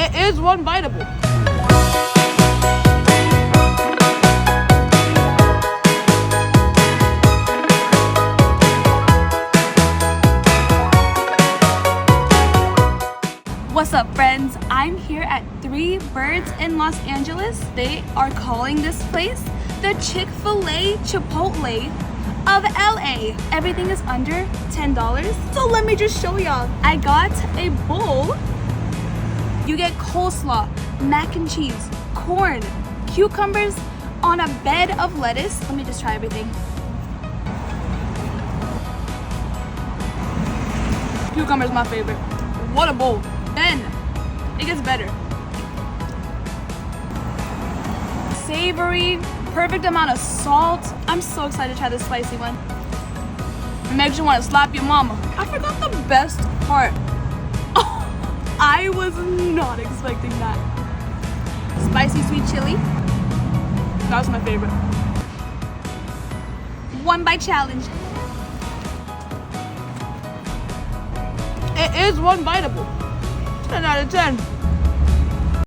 It is one biteable. What's up, friends? I'm here at Three Birds in Los Angeles. They are calling this place the Chick-fil-A Chipotle of LA. Everything is under $10. So let me just show y'all. I got a bowl. You get coleslaw, mac and cheese, corn, cucumbers on a bed of lettuce. Let me just try everything. Cucumber's my favorite. What a bowl. Then it gets better. Savory, perfect amount of salt. I'm so excited to try this spicy one. It makes you want to slap your mama. I forgot the best part. Oh, I was not expecting that. Spicy sweet chili. That was my favorite. One bite challenge. It is one biteable. 10 out of 10.